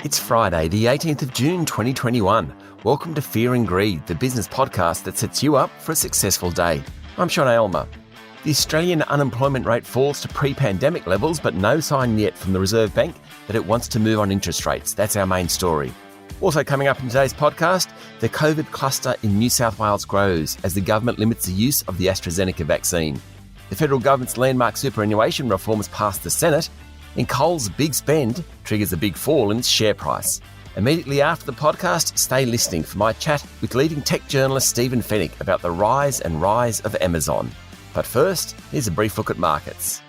It's Friday, the 18th of June 2021. Welcome to Fear and Greed, the business podcast that sets you up for a successful day. I'm Sean Aylmer. The Australian unemployment rate falls to pre-pandemic levels, but no sign yet from the Reserve Bank that it wants to move on interest rates. That's our main story. Also coming up in today's podcast, the COVID cluster in New South Wales grows as the government limits the use of the AstraZeneca vaccine. The federal government's landmark superannuation reforms passed the Senate, and Coles' big spend triggers a big fall in its share price. Immediately after the podcast, stay listening for my chat with leading tech journalist Stephen Fennick about the rise of Amazon. But first, here's a brief look at markets.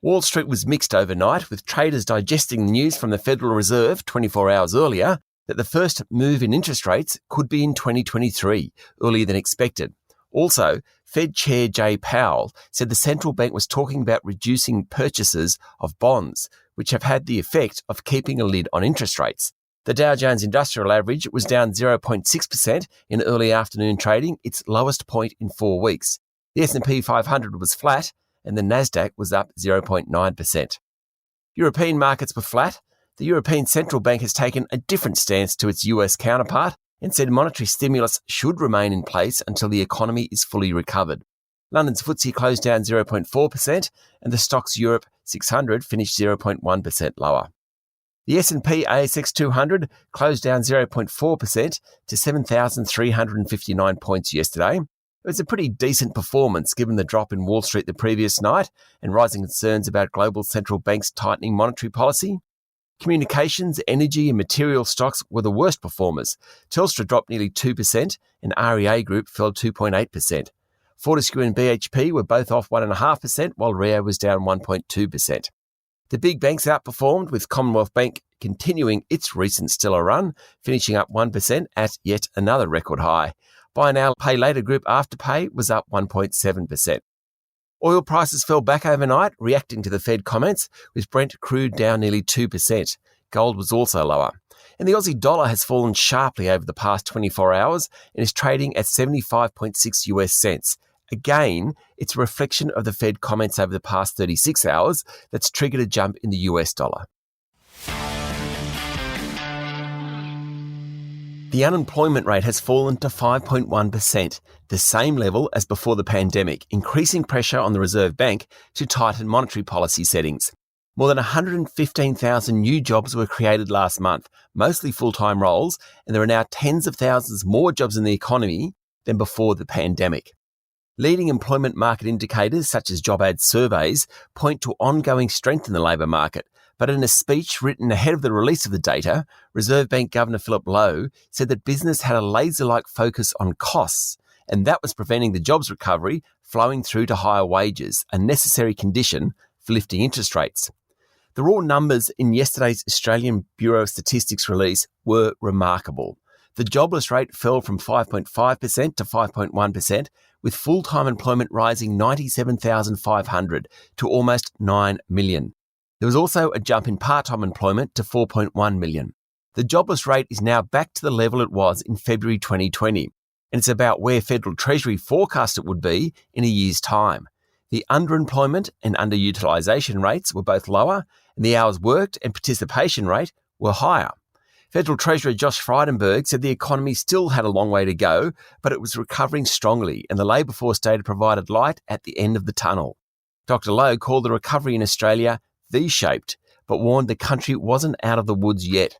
Wall Street was mixed overnight, with traders digesting the news from the Federal Reserve 24 hours earlier that the first move in interest rates could be in 2023, earlier than expected. Also, Fed Chair Jay Powell said the central bank was talking about reducing purchases of bonds, which have had the effect of keeping a lid on interest rates. The Dow Jones Industrial Average was down 0.6% in early afternoon trading, its lowest point in 4 weeks. The S&P 500 was flat, and the Nasdaq was up 0.9%. European markets were flat. The European Central Bank has taken a different stance to its US counterpart and said monetary stimulus should remain in place until the economy is fully recovered. London's FTSE closed down 0.4%, and the Stoxx Europe 600 finished 0.1% lower. The S&P ASX 200 closed down 0.4% to 7,359 points yesterday. It was a pretty decent performance given the drop in Wall Street the previous night and rising concerns about global central banks tightening monetary policy. Communications, energy and material stocks were the worst performers. Telstra dropped nearly 2% and REA Group fell 2.8%. Fortescue and BHP were both off 1.5%, while Rio was down 1.2%. The big banks outperformed, with Commonwealth Bank continuing its recent stellar run, finishing up 1% at yet another record high. Buy Now, Pay Later Group Afterpay was up 1.7%. Oil prices fell back overnight, reacting to the Fed comments, with Brent crude down nearly 2%. Gold was also lower. And the Aussie dollar has fallen sharply over the past 24 hours and is trading at 75.6 US cents. Again, it's a reflection of the Fed comments over the past 36 hours that's triggered a jump in the US dollar. The unemployment rate has fallen to 5.1%, the same level as before the pandemic, increasing pressure on the Reserve Bank to tighten monetary policy settings. More than 115,000 new jobs were created last month, mostly full-time roles, and there are now tens of thousands more jobs in the economy than before the pandemic. Leading employment market indicators such as job ad surveys point to ongoing strength in the labour market. But in a speech written ahead of the release of the data, Reserve Bank Governor Philip Lowe said that business had a laser-like focus on costs, and that was preventing the jobs recovery flowing through to higher wages, a necessary condition for lifting interest rates. The raw numbers in yesterday's Australian Bureau of Statistics release were remarkable. The jobless rate fell from 5.5% to 5.1%, with full-time employment rising 97,500 to almost 9 million. There was also a jump in part-time employment to 4.1 million. The jobless rate is now back to the level it was in February 2020, and it's about where Federal Treasury forecast it would be in a year's time. The underemployment and underutilisation rates were both lower, and the hours worked and participation rate were higher. Federal Treasurer Josh Frydenberg said the economy still had a long way to go, but it was recovering strongly, and the labour force data provided light at the end of the tunnel. Dr Lowe called the recovery in Australia V-shaped, but warned the country wasn't out of the woods yet.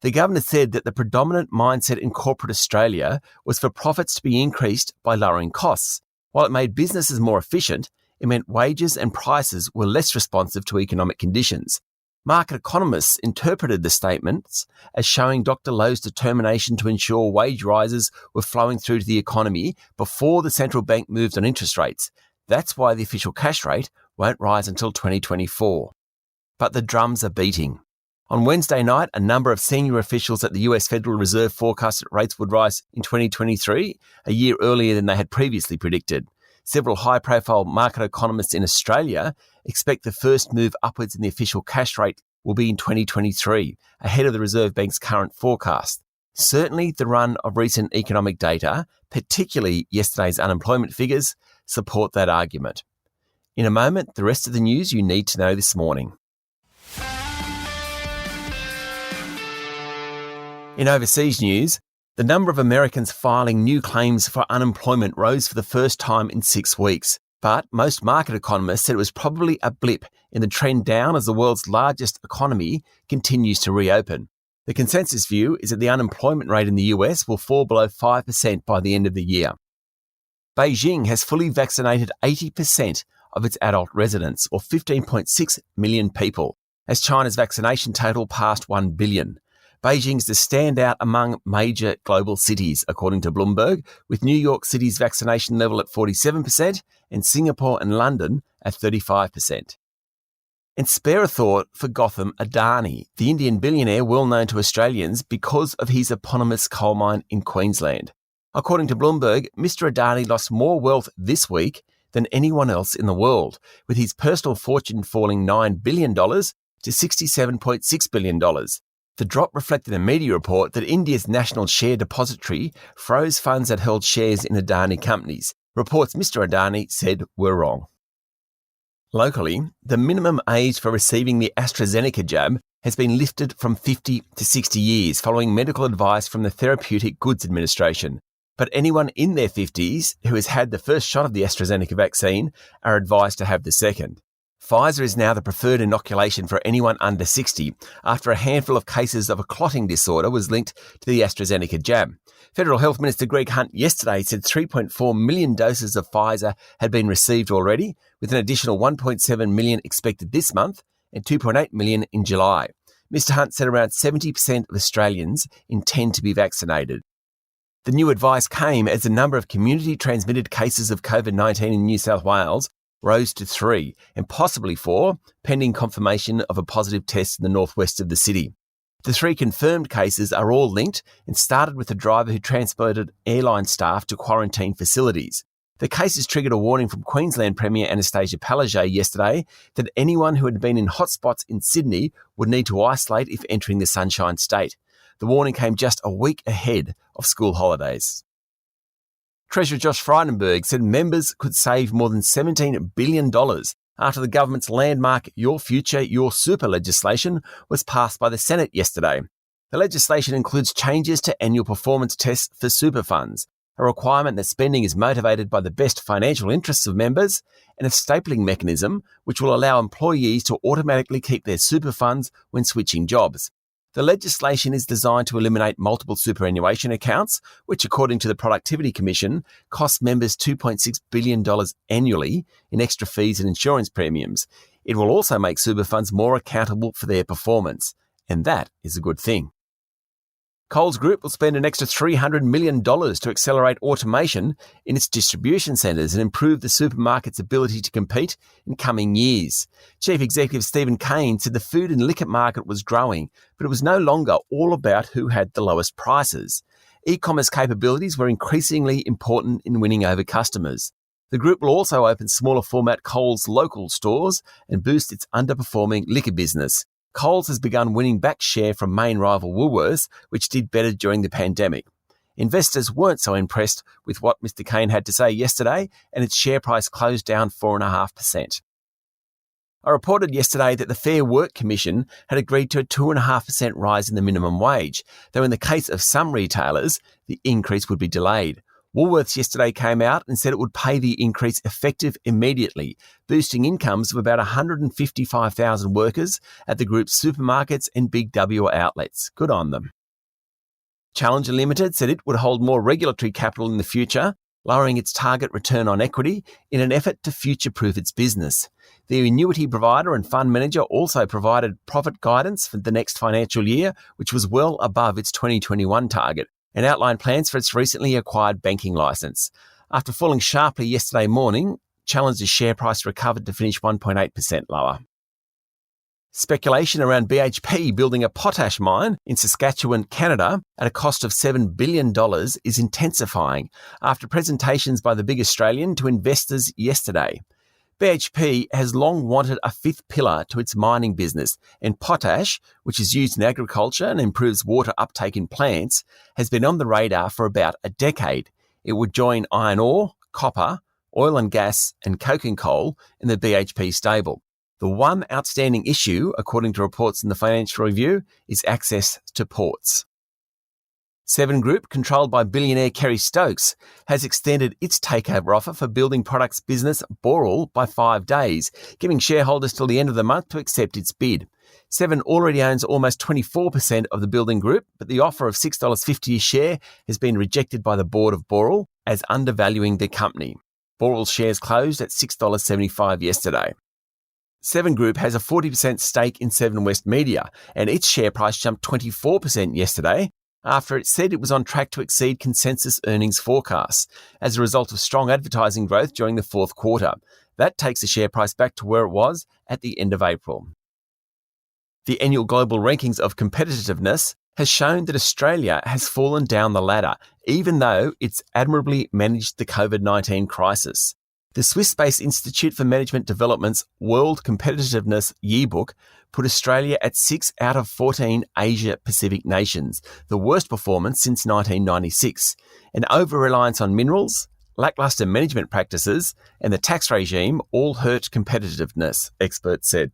The governor said that the predominant mindset in corporate Australia was for profits to be increased by lowering costs. While it made businesses more efficient, it meant wages and prices were less responsive to economic conditions. Market economists interpreted the statements as showing Dr Lowe's determination to ensure wage rises were flowing through to the economy before the central bank moved on interest rates. That's why the official cash rate won't rise until 2024. But the drums are beating. On Wednesday night, a number of senior officials at the US Federal Reserve forecasted rates would rise in 2023, a year earlier than they had previously predicted. Several high-profile market economists in Australia expect the first move upwards in the official cash rate will be in 2023, ahead of the Reserve Bank's current forecast. Certainly, the run of recent economic data, particularly yesterday's unemployment figures, support that argument. In a moment, the rest of the news you need to know this morning. In overseas news, the number of Americans filing new claims for unemployment rose for the first time in 6 weeks. But most market economists said it was probably a blip in the trend down as the world's largest economy continues to reopen. The consensus view is that the unemployment rate in the US will fall below 5% by the end of the year. Beijing has fully vaccinated 80% of its adult residents, or 15.6 million people, as China's vaccination total passed 1 billion. Beijing's the standout among major global cities, according to Bloomberg, with New York City's vaccination level at 47% and Singapore and London at 35%. And spare a thought for Gautam Adani, the Indian billionaire well known to Australians because of his eponymous coal mine in Queensland. According to Bloomberg, Mr. Adani lost more wealth this week than anyone else in the world, with his personal fortune falling $9 billion to $67.6 billion. The drop reflected a media report that India's National Share Depository froze funds that held shares in Adani companies. Reports Mr. Adani said were wrong. Locally, the minimum age for receiving the AstraZeneca jab has been lifted from 50 to 60 years following medical advice from the Therapeutic Goods Administration. But anyone in their 50s who has had the first shot of the AstraZeneca vaccine are advised to have the second. Pfizer is now the preferred inoculation for anyone under 60 after a handful of cases of a clotting disorder was linked to the AstraZeneca jab. Federal Health Minister Greg Hunt yesterday said 3.4 million doses of Pfizer had been received already, with an additional 1.7 million expected this month and 2.8 million in July. Mr Hunt said around 70% of Australians intend to be vaccinated. The new advice came as the number of community-transmitted cases of COVID-19 in New South Wales rose to 3 and possibly 4, pending confirmation of a positive test in the northwest of the city. The 3 confirmed cases are all linked and started with a driver who transported airline staff to quarantine facilities. The cases triggered a warning from Queensland Premier Anastasia Palaszczuk yesterday that anyone who had been in hotspots in Sydney would need to isolate if entering the Sunshine State. The warning came just a week ahead of school holidays. Treasurer Josh Frydenberg said members could save more than $17 billion after the government's landmark Your Future, Your Super legislation was passed by the Senate yesterday. The legislation includes changes to annual performance tests for super funds, a requirement that spending is motivated by the best financial interests of members, and a stapling mechanism which will allow employees to automatically keep their super funds when switching jobs. The legislation is designed to eliminate multiple superannuation accounts, which, according to the Productivity Commission, cost members $2.6 billion annually in extra fees and insurance premiums. It will also make super funds more accountable for their performance, and that is a good thing. Coles Group will spend an extra $300 million to accelerate automation in its distribution centres and improve the supermarket's ability to compete in coming years. Chief Executive Stephen Kane said the food and liquor market was growing, but it was no longer all about who had the lowest prices. E-commerce capabilities were increasingly important in winning over customers. The group will also open smaller format Coles local stores and boost its underperforming liquor business. Coles has begun winning back share from main rival Woolworths, which did better during the pandemic. Investors weren't so impressed with what Mr. Kane had to say yesterday, and its share price closed down 4.5%. I reported yesterday that the Fair Work Commission had agreed to a 2.5% rise in the minimum wage, though in the case of some retailers, the increase would be delayed. Woolworths yesterday came out and said it would pay the increase effective immediately, boosting incomes of about 155,000 workers at the group's supermarkets and Big W outlets. Good on them. Challenger Limited said it would hold more regulatory capital in the future, lowering its target return on equity in an effort to future-proof its business. The annuity provider and fund manager also provided profit guidance for the next financial year, which was well above its 2021 target, and outlined plans for its recently acquired banking licence. After falling sharply yesterday morning, Challenger's share price recovered to finish 1.8% lower. Speculation around BHP building a potash mine in Saskatchewan, Canada, at a cost of $7 billion is intensifying after presentations by the big Australian to investors yesterday. BHP has long wanted a fifth pillar to its mining business, and potash, which is used in agriculture and improves water uptake in plants, has been on the radar for about a decade. It would join iron ore, copper, oil and gas, and coking coal in the BHP stable. The one outstanding issue, according to reports in the Financial Review, is access to ports. Seven Group, controlled by billionaire Kerry Stokes, has extended its takeover offer for building products business Boral by 5 days, giving shareholders till the end of the month to accept its bid. Seven already owns almost 24% of the building group, but the offer of $6.50 a share has been rejected by the board of Boral as undervaluing the company. Boral's shares closed at $6.75 yesterday. Seven Group has a 40% stake in Seven West Media, and its share price jumped 24% yesterday after it said it was on track to exceed consensus earnings forecasts as a result of strong advertising growth during the fourth quarter. That takes the share price back to where it was at the end of April. The annual global rankings of competitiveness has shown that Australia has fallen down the ladder, even though it's admirably managed the COVID-19 crisis. The Swiss-based Institute for Management Development's World Competitiveness Yearbook put Australia at 6 out of 14 Asia-Pacific nations, the worst performance since 1996. An over-reliance on minerals, lacklustre management practices, and the tax regime all hurt competitiveness, experts said.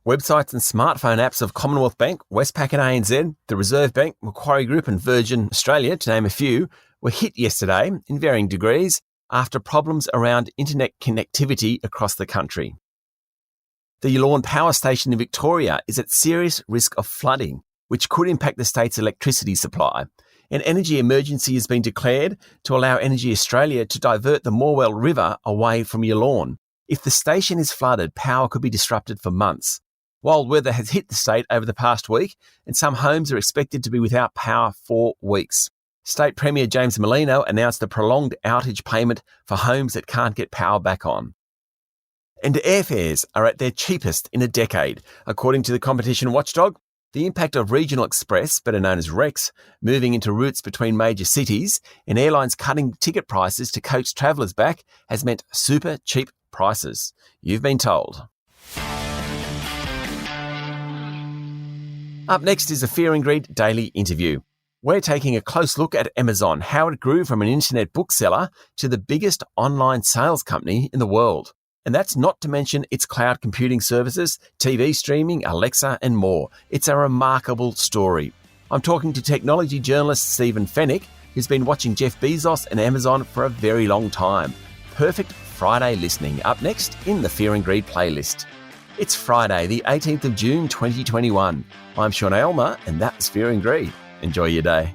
Websites and smartphone apps of Commonwealth Bank, Westpac and ANZ, the Reserve Bank, Macquarie Group and Virgin Australia, to name a few, were hit yesterday in varying degrees after problems around internet connectivity across the country. The Yallourn Power Station in Victoria is at serious risk of flooding, which could impact the state's electricity supply. An energy emergency has been declared to allow Energy Australia to divert the Morwell River away from Yallourn. If the station is flooded, power could be disrupted for months. Wild weather has hit the state over the past week, and some homes are expected to be without power for weeks. State Premier James Merlino announced a prolonged outage payment for homes that can't get power back on. And airfares are at their cheapest in a decade. According to the competition watchdog, the impact of regional express, better known as REX, moving into routes between major cities and airlines cutting ticket prices to coax travellers back has meant super cheap prices. You've been told. Up next is a Fear and Greed daily interview. We're taking a close look at Amazon, how it grew from an internet bookseller to the biggest online sales company in the world. And that's not to mention its cloud computing services, TV streaming, Alexa, and more. It's a remarkable story. I'm talking to technology journalist Stephen Fennick, who's been watching Jeff Bezos and Amazon for a very long time. Perfect Friday listening up next in the Fear and Greed playlist. It's Friday, the 18th of June, 2021. I'm Sean Aylmer, and that's Fear and Greed. Enjoy your day.